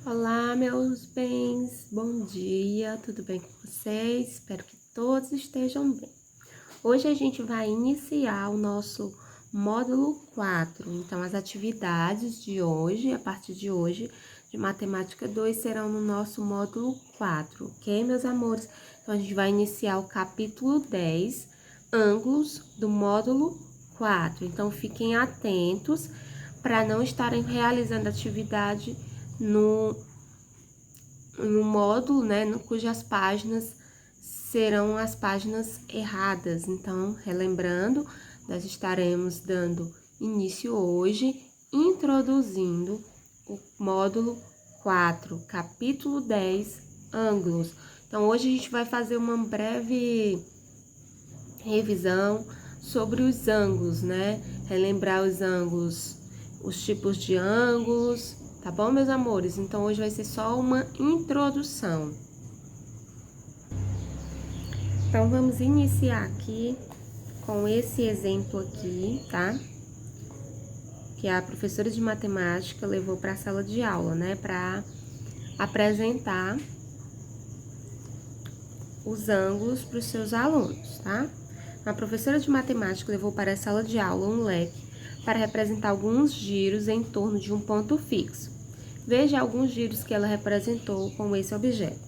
Olá, meus bens, bom dia, tudo bem com vocês? Espero que todos estejam bem. Hoje a gente vai iniciar o nosso módulo 4, então as atividades de hoje, a partir de hoje, de Matemática 2, serão no nosso módulo 4, ok, meus amores? Então a gente vai iniciar o capítulo 10, ângulos do módulo 4, então fiquem atentos para não estarem realizando atividade no módulo, né, cujas páginas serão as páginas erradas. Então, relembrando, nós estaremos dando início hoje, introduzindo o módulo 4, capítulo 10, ângulos. Então, hoje a gente vai fazer uma breve revisão sobre os ângulos, né? Relembrar os ângulos, os tipos de ângulos, tá bom, meus amores? Então, hoje vai ser só uma introdução. Então, vamos iniciar aqui com esse exemplo aqui, tá? Que a professora de matemática levou para a sala de aula, né? Para apresentar os ângulos para os seus alunos, tá? A professora de matemática levou para a sala de aula um leque para representar alguns giros em torno de um ponto fixo. Veja alguns giros que ela representou com esse objeto.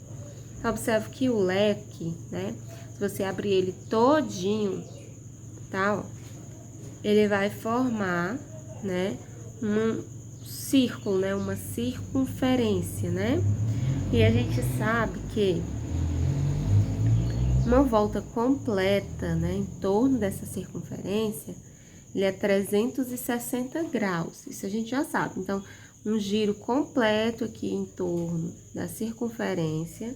Observe que o leque, né? Se você abrir ele todinho, tá? Ó, ele vai formar, né? Um círculo, né? Uma circunferência, né? E a gente sabe que uma volta completa, né, em torno dessa circunferência, ele é 360 graus, isso a gente já sabe. Então, um giro completo aqui em torno da circunferência,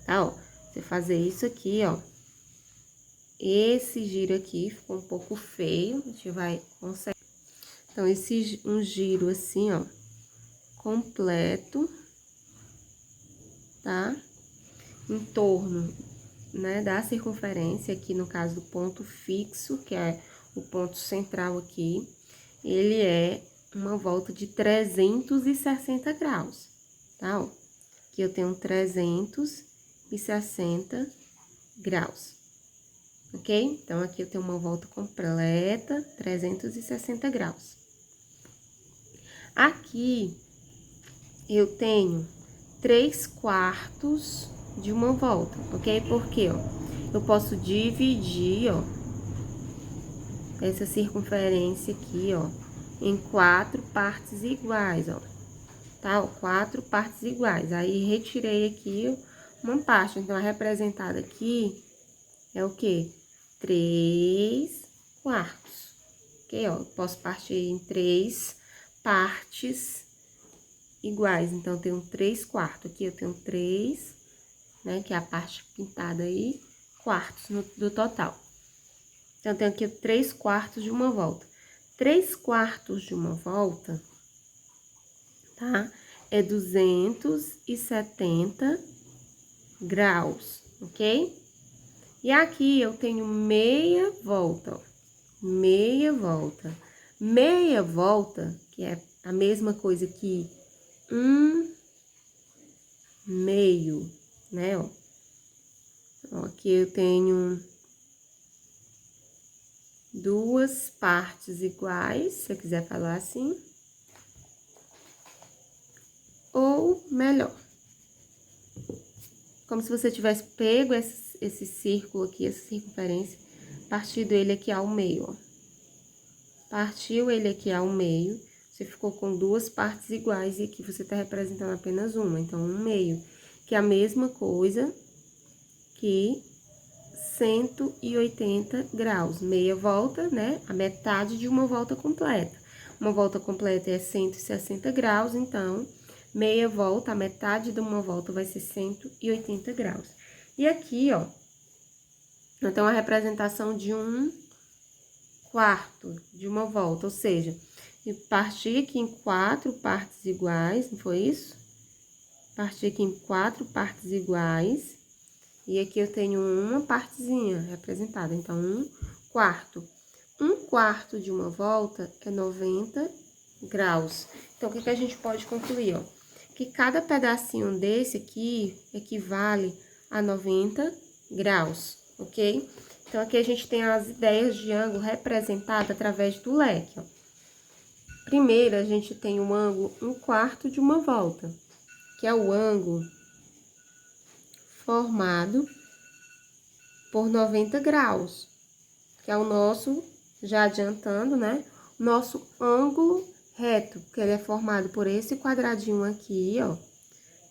tá, ó, você fazer isso aqui, ó, esse giro aqui ficou um pouco feio, a gente vai conseguir. Então, um giro assim, ó, completo, tá, em torno, né, da circunferência, aqui no caso do ponto fixo, que é o ponto central aqui, ele é uma volta de 360 graus, tá? Ó, aqui eu tenho 360 graus, ok? Então, aqui eu tenho uma volta completa, 360 graus. Aqui, eu tenho 3/4 de uma volta, ok? Porque, ó, eu posso dividir, ó, essa circunferência aqui, ó, em 4 partes iguais, ó, tá? Ó, 4 partes iguais. Aí, retirei aqui uma parte. Então, a representada aqui é o quê? 3/4, ok? Ó, eu posso partir em 3 partes iguais. Então, eu tenho 3/4. Aqui eu tenho 3, né, que é a parte pintada aí, quartos do total. Então, eu tenho aqui 3/4 de uma volta. 3/4 de uma volta, tá? É 270 graus, ok? E aqui eu tenho meia volta, ó. Meia volta. Meia volta, que é a mesma coisa que 1/2, né, ó. Então, aqui eu tenho 2 partes iguais, se eu quiser falar assim. Ou melhor, como se você tivesse pego esse círculo aqui, essa circunferência, partido ele aqui ao meio, ó. Partiu ele aqui ao meio, você ficou com 2 partes iguais e aqui você tá representando apenas uma, então 1/2, que é a mesma coisa que 180 graus, meia volta, né? A metade de uma volta completa. Uma volta completa é 160 graus, então, meia volta, a metade de uma volta vai ser 180 graus. E aqui, ó, então, a representação de 1/4 de uma volta, ou seja, eu parti aqui em 4 partes iguais, não foi isso? Parti aqui em 4 partes iguais. E aqui eu tenho uma partezinha representada, então, 1/4. 1/4 de uma volta é 90 graus. Então, o que a gente pode concluir, ó? que cada pedacinho desse aqui equivale a 90 graus, ok? Então, aqui a gente tem as ideias de ângulo representadas através do leque, ó. Primeiro, a gente tem o ângulo 1/4 de uma volta, que é o ângulo formado por 90 graus, que é o nosso, já adiantando, né? Nosso ângulo reto, que ele é formado por esse quadradinho aqui, ó,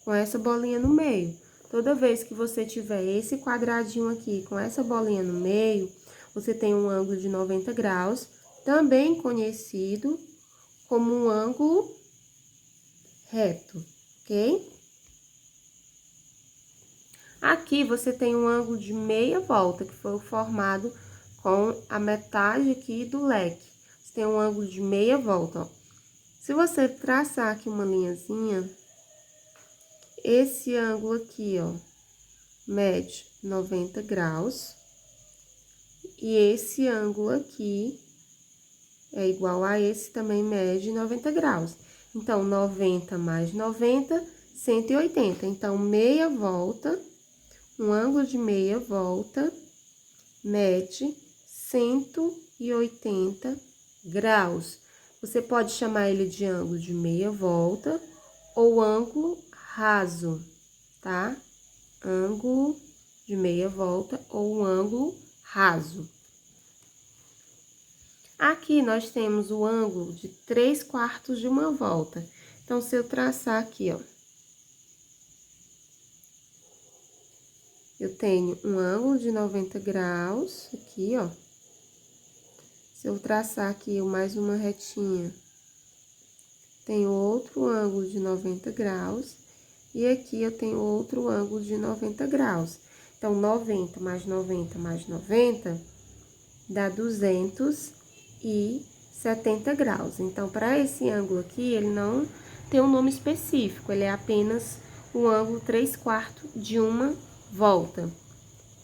com essa bolinha no meio. Toda vez que você tiver esse quadradinho aqui com essa bolinha no meio, você tem um ângulo de 90 graus, também conhecido como um ângulo reto, ok? Aqui você tem um ângulo de meia volta, que foi formado com a metade aqui do leque. Você tem um ângulo de meia volta, ó. Se você traçar aqui uma linhazinha, esse ângulo aqui, ó, mede 90 graus. E esse ângulo aqui é igual a esse, também mede 90 graus. Então, 90 mais 90, 180. Então, meia volta, um ângulo de meia volta, mede 180 graus. Você pode chamar ele de ângulo de meia volta ou ângulo raso, tá? Ângulo de meia volta ou ângulo raso. Aqui nós temos o ângulo de 3/4 de uma volta. Então, se eu traçar aqui, ó, eu tenho um ângulo de 90 graus, aqui, ó. Se eu traçar aqui mais uma retinha, tenho outro ângulo de 90 graus. E aqui eu tenho outro ângulo de 90 graus. Então, 90 mais 90 mais 90 dá 270 graus. Então, para esse ângulo aqui, ele não tem um nome específico, ele é apenas um ângulo 3/4 de uma volta.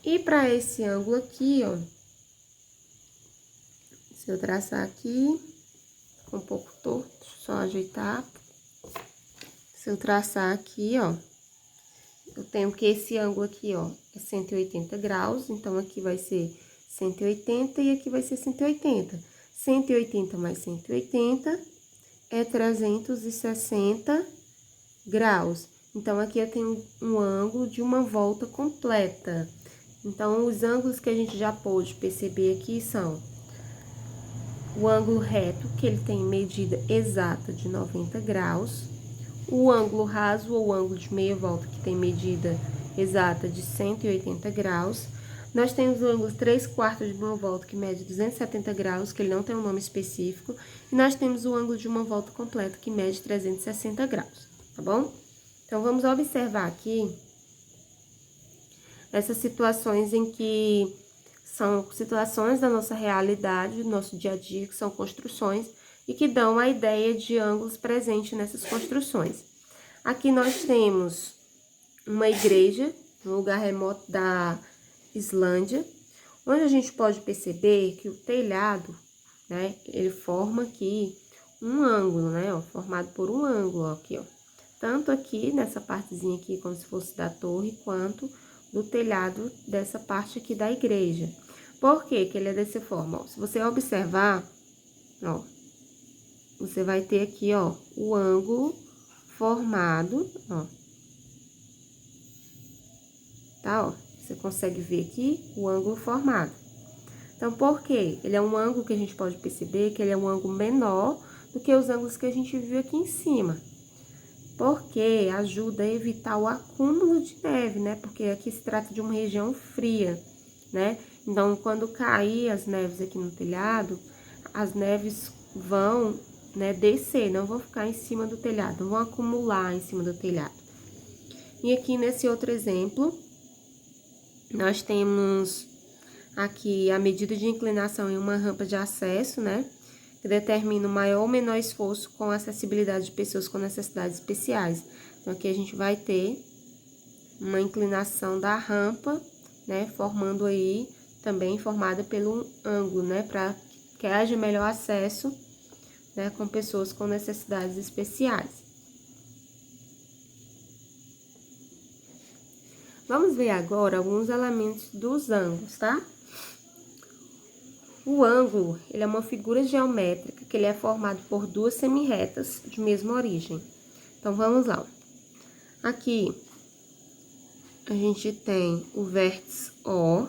E para esse ângulo aqui, ó, se eu traçar aqui, ficou um pouco torto, deixa eu só ajeitar. Se eu traçar aqui, ó, eu tenho que esse ângulo aqui, ó, é 180 graus, então aqui vai ser 180 e aqui vai ser 180. 180 mais 180 é 360 graus. Então, aqui eu tenho um ângulo de uma volta completa. Então, os ângulos que a gente já pôde perceber aqui são o ângulo reto, que ele tem medida exata de 90 graus. O ângulo raso, ou ângulo de meia volta, que tem medida exata de 180 graus. Nós temos o ângulo 3/4 de uma volta, que mede 270 graus, que ele não tem um nome específico. E nós temos o ângulo de uma volta completa, que mede 360 graus, tá bom? Então, vamos observar aqui essas situações em que são situações da nossa realidade, do nosso dia a dia, que são construções, e que dão a ideia de ângulos presentes nessas construções. Aqui nós temos uma igreja, um lugar remoto da Islândia, onde a gente pode perceber que o telhado, né, ele forma aqui um ângulo, né, ó, formado por um ângulo, ó, aqui, ó. Tanto aqui, nessa partezinha aqui, como se fosse da torre, quanto do telhado dessa parte aqui da igreja. Por que que ele é dessa forma? Ó, se você observar, ó, você vai ter aqui, ó, o ângulo formado, ó. Tá, ó, você consegue ver aqui o ângulo formado. Então, por quê? Ele é um ângulo que a gente pode perceber que ele é um ângulo menor do que os ângulos que a gente viu aqui em cima. Porque ajuda a evitar o acúmulo de neve, né? Porque aqui se trata de uma região fria, né? Então, quando cair as neves aqui no telhado, as neves vão, né, descer, não vão ficar em cima do telhado, não vão acumular em cima do telhado. E aqui nesse outro exemplo, nós temos aqui a medida de inclinação em uma rampa de acesso, né? Que determina o maior ou menor esforço com a acessibilidade de pessoas com necessidades especiais. Então, aqui a gente vai ter uma inclinação da rampa, né? Formando aí, também formada pelo ângulo, né? Para que haja melhor acesso, né? Com pessoas com necessidades especiais. Vamos ver agora alguns elementos dos ângulos, tá? O ângulo, ele é uma figura geométrica que ele é formado por duas semirretas de mesma origem. Então, vamos lá. Aqui, a gente tem o vértice O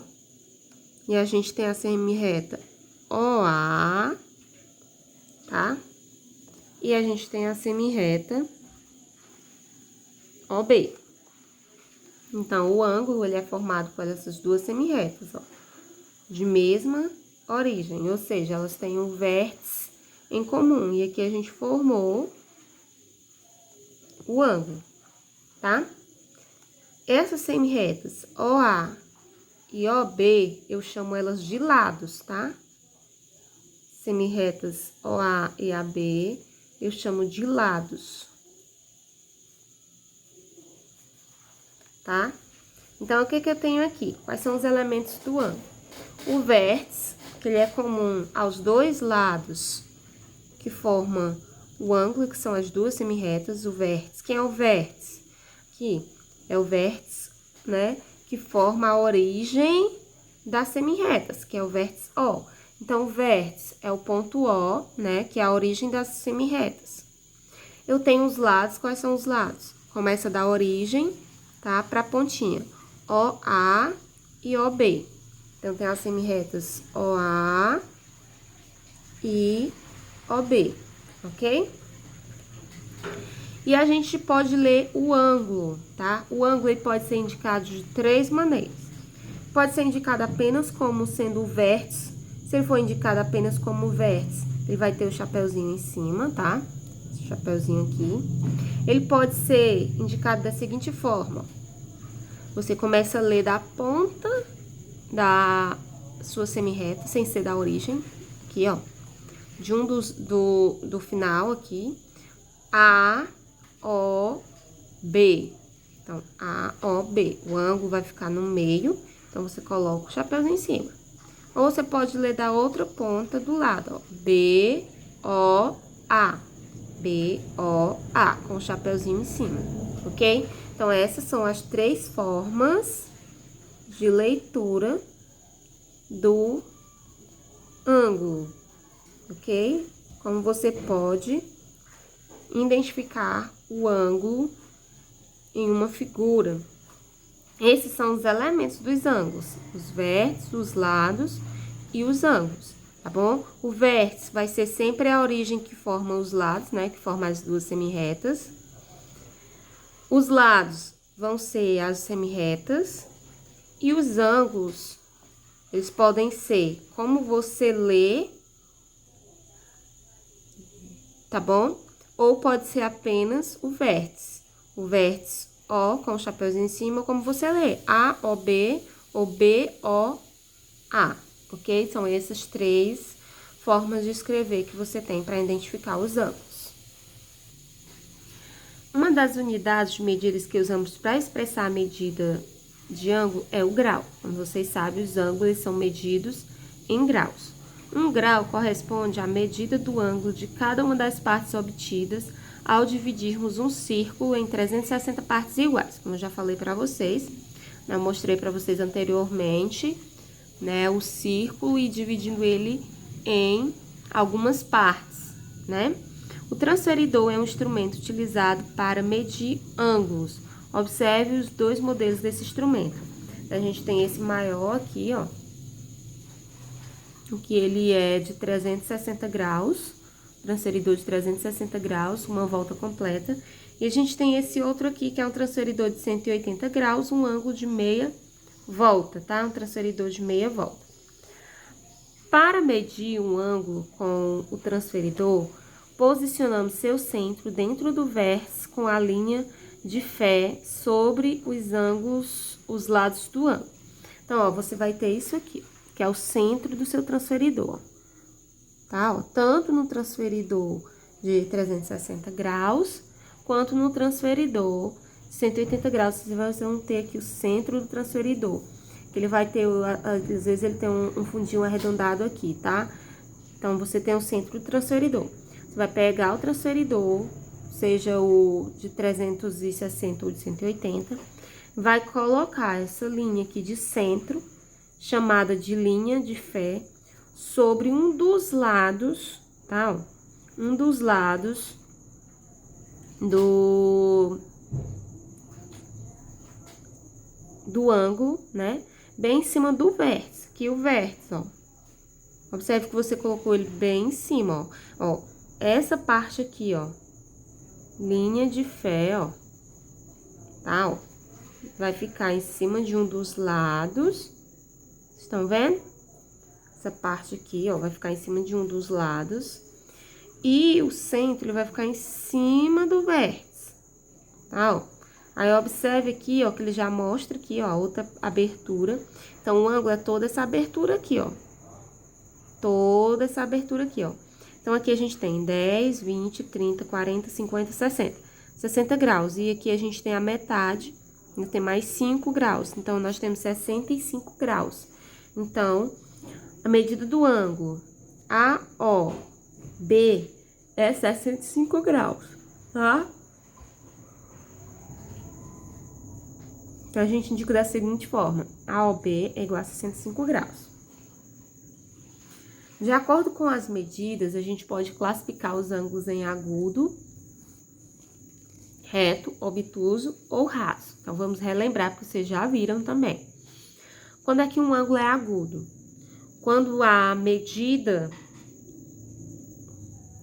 e a gente tem a semirreta OA, tá? E a gente tem a semirreta OB. Então, o ângulo, ele é formado por essas duas semirretas, ó, de mesma origem, ou seja, elas têm um vértice em comum. E aqui a gente formou o ângulo, tá? Essas semirretas OA e OB, eu chamo elas de lados, tá? Semirretas OA e AB, eu chamo de lados. Tá? Então, o que eu tenho aqui? Quais são os elementos do ângulo? O vértice, que ele é comum aos dois lados que formam o ângulo, que são as duas semirretas, o vértice. Quem é o vértice? Aqui é o vértice, né, que forma a origem das semirretas, que é o vértice O. Então, o vértice é o ponto O, né, que é a origem das semirretas. Eu tenho os lados, quais são os lados? Começa da origem, tá, para a pontinha, OA e OB. Então, tem as semirretas OA e OB, ok? E a gente pode ler o ângulo, tá? O ângulo ele pode ser indicado de três maneiras. Pode ser indicado apenas como sendo o vértice. Se ele for indicado apenas como vértice, ele vai ter o chapeuzinho em cima, tá? Esse chapeuzinho aqui. Ele pode ser indicado da seguinte forma. Você começa a ler da ponta da sua semirreta, sem ser da origem. Aqui, ó. De um do final aqui. A, O, B. Então, A, O, B. O ângulo vai ficar no meio. Então, você coloca o chapéuzinho em cima. Ou você pode ler da outra ponta do lado, ó. B, O, A. B, O, A. Com o chapéuzinho em cima, ok? Então, essas são as três formas de leitura do ângulo, ok? Como você pode identificar o ângulo em uma figura. Esses são os elementos dos ângulos, os vértices, os lados e os ângulos, tá bom? O vértice vai ser sempre a origem que forma os lados, né? Que forma as duas semirretas. Os lados vão ser as semirretas e os ângulos, eles podem ser como você lê, tá bom? Ou pode ser apenas o vértice. O vértice O com o chapéuzinho em cima, como você lê. A, O, B, ou B, O, A, ok? São essas três formas de escrever que você tem para identificar os ângulos. Uma das unidades de medidas que usamos para expressar a medida de ângulo é o grau. Como vocês sabem, os ângulos são medidos em graus. Um grau corresponde à medida do ângulo de cada uma das partes obtidas ao dividirmos um círculo em 360 partes iguais. Como eu já falei para vocês, eu mostrei para vocês anteriormente, né, o círculo e dividindo ele em algumas partes, né? O transferidor é um instrumento utilizado para medir ângulos. Observe os dois modelos desse instrumento. A gente tem esse maior aqui, ó, que ele é de 360 graus, transferidor de 360 graus, uma volta completa. E a gente tem esse outro aqui, que é um transferidor de 180 graus, um ângulo de meia volta, tá? Um transferidor de meia volta. Para medir um ângulo com o transferidor, posicionamos seu centro dentro do vértice com a linha de fé sobre os ângulos, os lados do ângulo. Então, ó, você vai ter isso aqui, que é o centro do seu transferidor, tá? Ó, tanto no transferidor de 360 graus, quanto no transferidor de 180 graus, vocês vão ter aqui o centro do transferidor. Que ele vai ter, às vezes ele tem um fundinho arredondado aqui, tá? Então, você tem o centro do transferidor. Você vai pegar o transferidor, seja o de 360 ou de 180, vai colocar essa linha aqui de centro, chamada de linha de fé, sobre um dos lados, tá? Um dos lados do ângulo, né? Bem em cima do vértice, aqui o vértice, ó. Observe que você colocou ele bem em cima, ó. Ó, essa parte aqui, ó, linha de fé, ó, tá, ó. Vai ficar em cima de um dos lados, estão vendo? Essa parte aqui, ó, vai ficar em cima de um dos lados. E o centro, ele vai ficar em cima do vértice, tá, ó. Aí, observe aqui, ó, que ele já mostra aqui, ó, a outra abertura. Então, o ângulo é toda essa abertura aqui, ó. Toda essa abertura aqui, ó. Então, aqui a gente tem 10, 20, 30, 40, 50, 60. 60 graus. E aqui a gente tem a metade, tem mais 5 graus. Então, nós temos 65 graus. Então, a medida do ângulo AOB é 65 graus, tá? Então, a gente indica da seguinte forma: AOB é igual a 65 graus. De acordo com as medidas, a gente pode classificar os ângulos em agudo, reto, obtuso ou raso. Então, vamos relembrar, porque vocês já viram também. Quando é que um ângulo é agudo? Quando a medida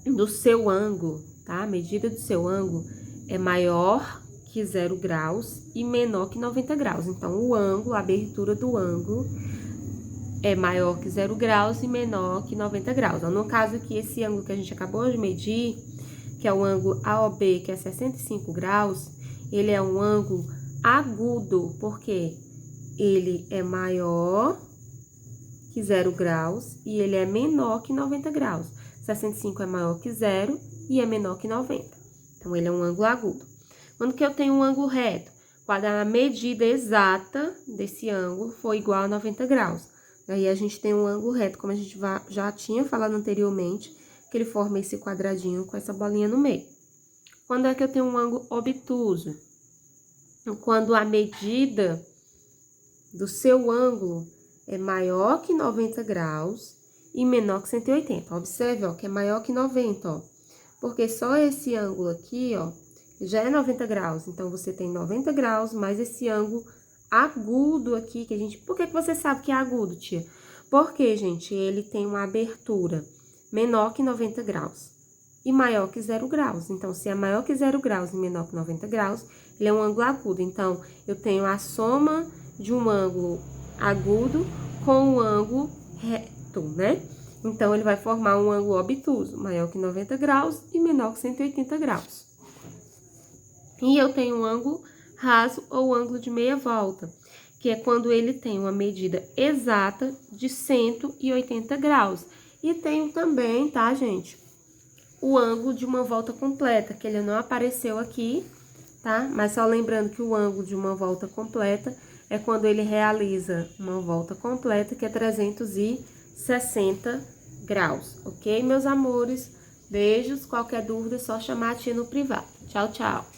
do seu ângulo, tá? A medida do seu ângulo é maior que 0 graus e menor que 90 graus. Então, o ângulo, a abertura do ângulo é maior que 0 graus e menor que 90 graus. Então, no caso aqui, esse ângulo que a gente acabou de medir, que é o ângulo AOB, que é 65 graus, ele é um ângulo agudo, porque ele é maior que 0 graus e ele é menor que 90 graus. 65 é maior que 0 e é menor que 90. Então, ele é um ângulo agudo. Quando que eu tenho um ângulo reto? Quando a medida exata desse ângulo for igual a 90 graus. Aí, a gente tem um ângulo reto, como a gente já tinha falado anteriormente, que ele forma esse quadradinho com essa bolinha no meio. Quando é que eu tenho um ângulo obtuso? Quando a medida do seu ângulo é maior que 90 graus e menor que 180. Observe, ó, que é maior que 90, ó. Porque só esse ângulo aqui, ó, já é 90 graus. Então, você tem 90 graus mais esse ângulo agudo aqui, que a gente... Por que você sabe que é agudo, tia? Porque, gente, ele tem uma abertura menor que 90 graus e maior que 0 graus. Então, se é maior que 0 graus e menor que 90 graus, ele é um ângulo agudo. Então, eu tenho a soma de um ângulo agudo com um ângulo reto, né? Então, ele vai formar um ângulo obtuso, maior que 90 graus e menor que 180 graus. E eu tenho um ângulo raso ou ângulo de meia volta, que é quando ele tem uma medida exata de 180 graus. E tenho também, tá, gente, o ângulo de uma volta completa, que ele não apareceu aqui, tá? Mas só lembrando que o ângulo de uma volta completa é quando ele realiza uma volta completa, que é 360 graus, ok, meus amores? Beijos, qualquer dúvida é só chamar a tia no privado. Tchau, tchau!